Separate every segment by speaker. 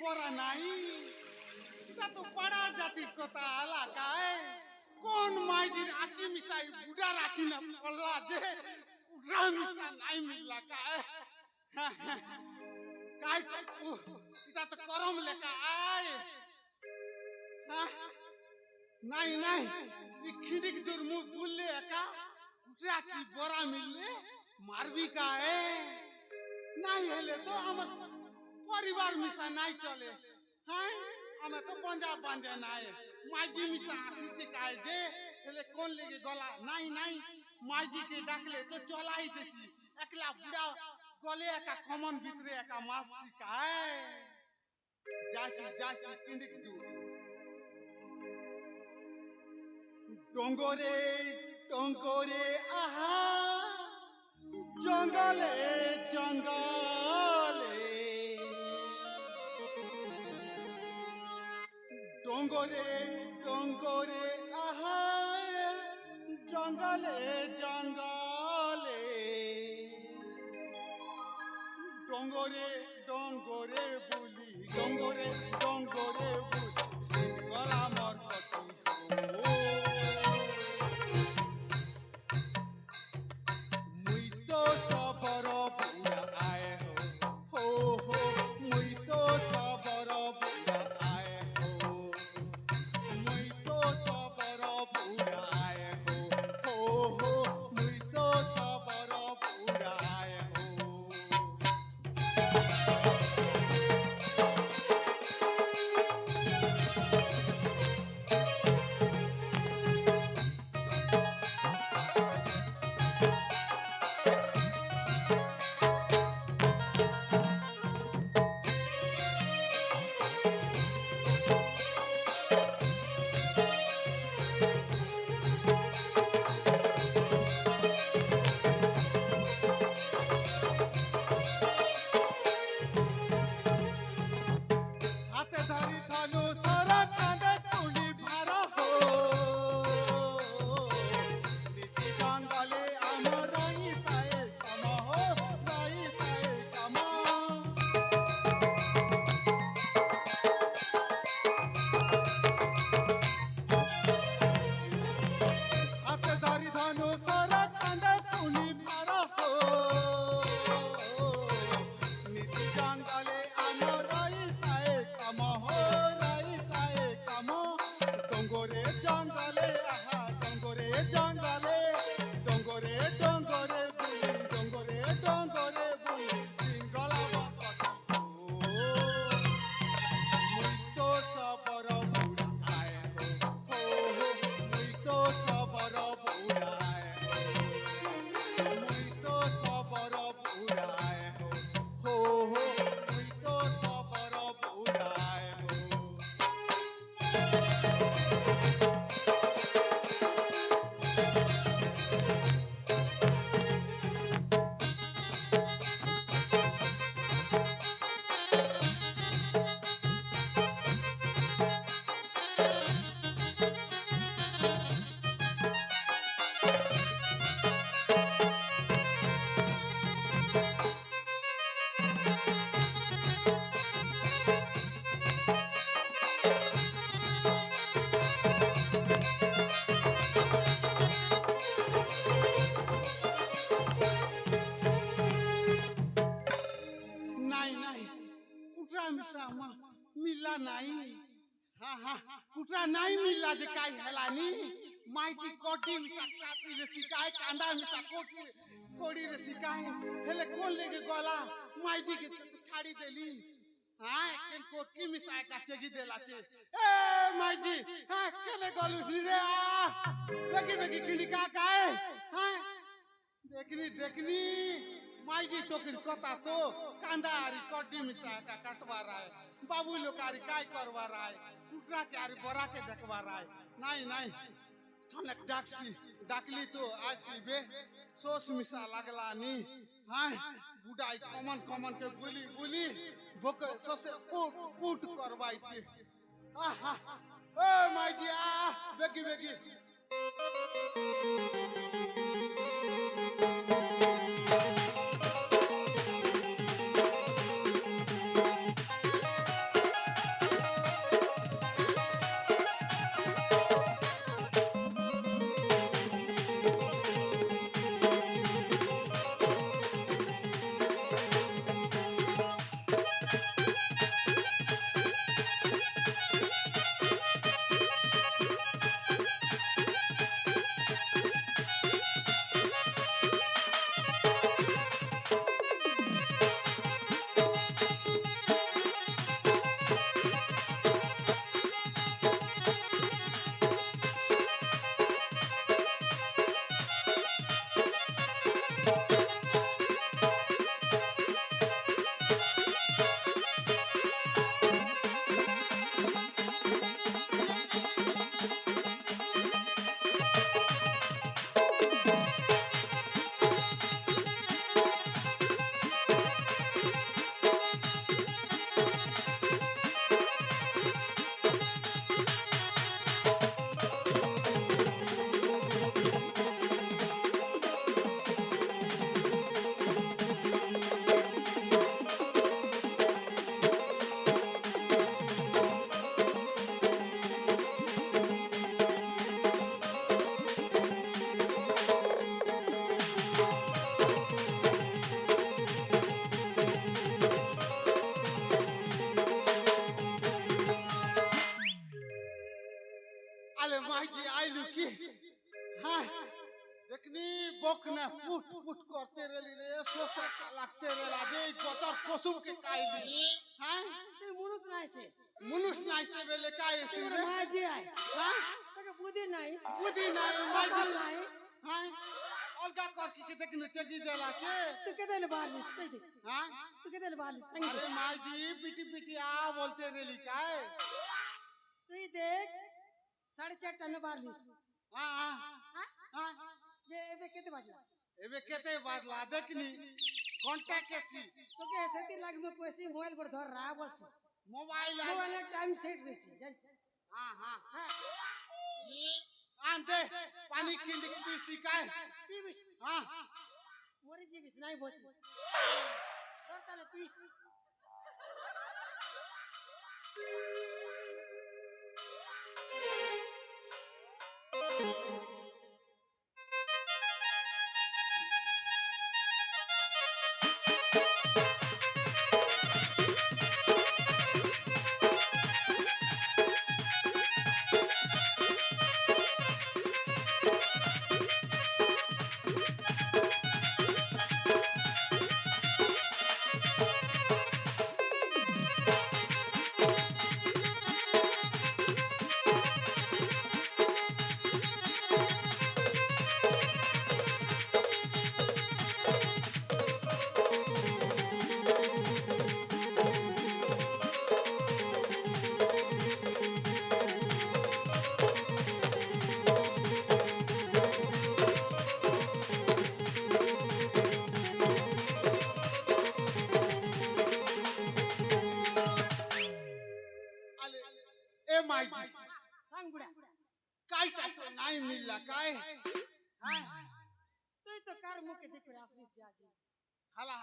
Speaker 1: বড়া নাই এটা তো পাড়া জাতির কথা এলাকায় কোন মাইদির আকি মিশাই বুড়া রাখি না পল্লা যে বুড়া মিশা নাই মিললা কায় কাই এটা তো করম লেখা আয় নাই নাই খিড়িক দূর মুখ বললে একা বুড়া কি বড়া মিললে মারবি কায় নাই হলে তো আমার পরিবার মিশা নাই চলে হ্যাঁ আমি তো বঞ্জা বাঞ্জা নাই মাইজি মিশা আসিছে কায় যে হলে কোন লেগে গলা নাই নাই মাইজি কে ডাকলে তো চলাই দেছি একলা বুড়া গলে একা কমন ভিতরে একা মাছ শিখায় যাসি যাসি কিন্দিক দু ডঙ্গরে ডঙ্গরে আহা জঙ্গলে জঙ্গলে ডঙ্গরে ডঙ্গরে আহা জঙ্গলে জঙ্গলে ডঙ্গরে ডঙ্গরে বুলি ডঙ্গরে ডঙ্গরে বুলি গলা মর কটি মুই তো সবর বুড়া আয় হো হো মুই তো সবর বুড়া আয় হো মুই তো সবর বুড়া আয় হো হো মুই তো সবর বুড়া আয় হো হাতে ধরি ধনু সরা কাঁদে তুলি ভারা হো নীতি জঙ্গলে আমার রাইতায়ে কামা হো রাইতায়ে কামা হাতে ধরি ধনু সরা কাঁদে তুলি ভারা হো নীতি জঙ্গলে আমার রাইতায়ে কামা হো রাইতায়ে কামা ডঙ্গরে জঙ্গলে আহা ডঙ্গরে জঙ্গলে ডঙ্গরে ডঙ্গরে বুলি ডঙ্গরে ডঙ্গরে বুলি সিংগলা বকটি মুই তো সবর বুড়া আয় হো হো মুই তো সবর বুড়া আয় মুই তো সবর বুড়া আয় হো হো মুই তো সবর বুড়া আয় নাই নাই কুটরা মিশা মিলা নাই হা হা কুটরা নাই মিলা যে কাই হেলানি মাইজি কোটি মিশা সাথী রে শিকায় কান্দা মিশা কোটি कोड़ी रे सिकाए हेले कौन लेके गोला माइदी के छाड़ी देली हां केन को की मिसाय का चेगी देलाचे ए माइदी हां केले गोलुस रे बेगी बेगी किंडी का काए हां देखनी माइदी टोकिर कथा तो कांदारी कड्डी मिसाय का काटवा रहा है बाबू लोकारी काय करवा रहा है कुटरा के आरी बरा के देखवा रहा है नहीं छनक डाकली तो आसीबे सोस मिसा लागला नी हां बुडाई कमन के बोली भोक सोसे पुट करवाई छे आहा ओ माइजी बेगी अरे माइजी आइलु की हां देखनी बोकना पुट करते रेली रे सोसा लागते रे लाजे गतर कसुम के काइली हां
Speaker 2: ते
Speaker 1: मुनुस नाइसे बेले काइसे रे
Speaker 2: माइजी आइ
Speaker 1: हां
Speaker 2: तके बुद्धि नहीं
Speaker 1: माइजी नहीं हां अलगा कर के देखने चगी देला के
Speaker 2: तू के देले बालिस कह दे
Speaker 1: हां
Speaker 2: तू के देले बालिस
Speaker 1: अरे माइजी पीटी आ बोलते रेली काय
Speaker 2: तू देख 4.5 टन बालिस
Speaker 1: हां
Speaker 2: जे एबे केते
Speaker 1: बाजला देखनी घंटा केसी
Speaker 2: तो के सेती लाग में पैसे मोबाइल पर धर रहा बस
Speaker 1: मोबाइल
Speaker 2: टाइम सेट रेसी जान
Speaker 1: हां आंदे पानी किंडी की सिकाय
Speaker 2: पीबिस
Speaker 1: हां
Speaker 2: मोरी जी बिस नहीं बोती धर ताले पीस
Speaker 1: माइजी
Speaker 2: सांग बुडा
Speaker 1: काय तो नाही मिलला काय
Speaker 2: हां तो कार मुके देख रे असलीस जाजी
Speaker 1: हला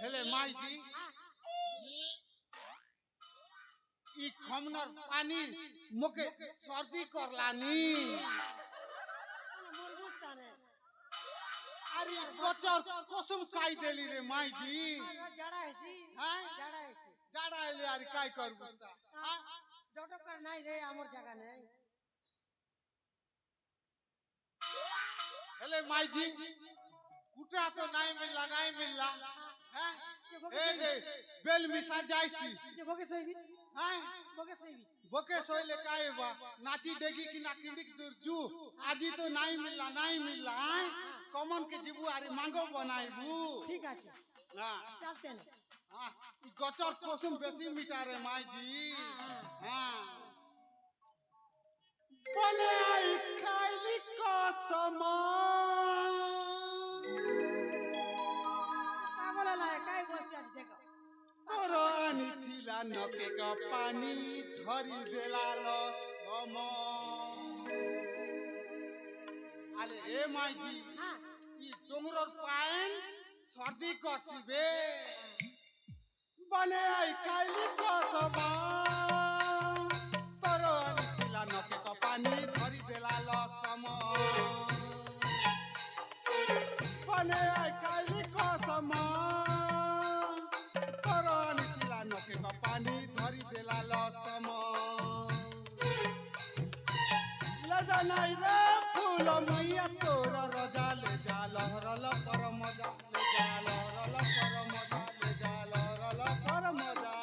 Speaker 1: हेले माइजी ई खमनर पानी मुके सर्दी करलानी
Speaker 2: मुरगुस्ताने
Speaker 1: अरे बचर कसम खाई देली रे माइजी
Speaker 2: जड़ा हैसी
Speaker 1: हां
Speaker 2: जाड़ा
Speaker 1: ले यार काय करबू
Speaker 2: हां डॉक्टर कर नहीं रे हमर जगह नहीं
Speaker 1: हेले माई जी कुटरा तो नहीं मिलला हैं ए दे बेल मिसा जाइसी
Speaker 2: যে বকে সইবিস
Speaker 1: हैं
Speaker 2: বকে সইবিস
Speaker 1: बोके सोइले काए बा नाची डेगी की ना किंडिक दूर जू आजी तो नहीं मिलला हैं कॉमन के जीबू आरे मांगो बनाइबू
Speaker 2: ঠিক আছে
Speaker 1: हां
Speaker 2: চলতে না
Speaker 1: हां गटर कोसुम बेसी मिटारे माई जी हां बने आई खाइली कसम
Speaker 2: পাগল লাগে কাই বলছিস দেখো
Speaker 1: तोरो आनी थिला नके का पानी धरी देलाल सम आले ए माई जी
Speaker 2: হ্যাঁ
Speaker 1: ई डोंगरर पाइन सर्दी करसिबे बने आई खाइली कसम तोरो आनी थिला नके का पानी धरी देलाल सम बने आई खाइली कसम तोरो आनी थिला नके का पानी धरी देलाल सम लजा नाई रे फूल मैया तोर रजा ले जा लहरल पर मजा ले जा लहरल पर मजा ले जा लहरल पर मजा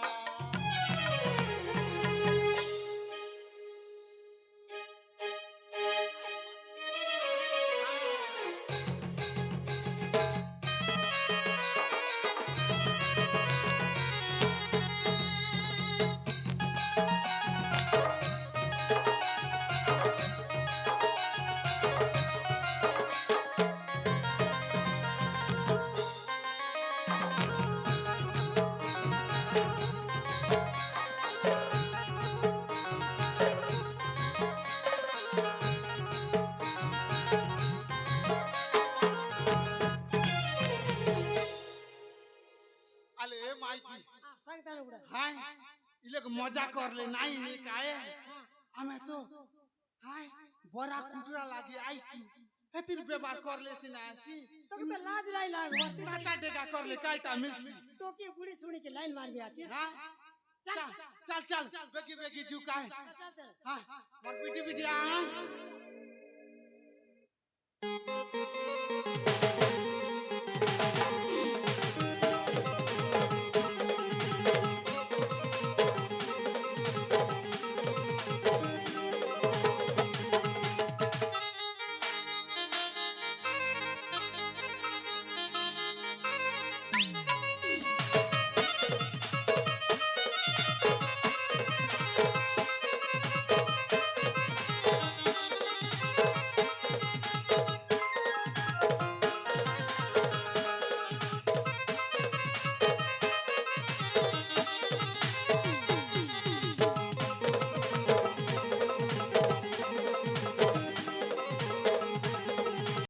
Speaker 1: आले ए माई जी
Speaker 2: সাংতান উড়া
Speaker 1: हाय इलेक मजा कर ले नहीं है काए हमें तो हाय बड़ा कुटरा लागी आइछु हेतिर व्यवहार कर ले सिना आसी
Speaker 2: তোকে তো লাজ লাই লাগবে
Speaker 1: काटा डेगा कर ले काटा मिलसी
Speaker 2: তোকে বুড়ি শুনি के लाइन मारबি আছিস
Speaker 1: हां चल चल चल बेगी बेगी जुकाए
Speaker 2: চলতে না
Speaker 1: हां मर पिटी पिटी आ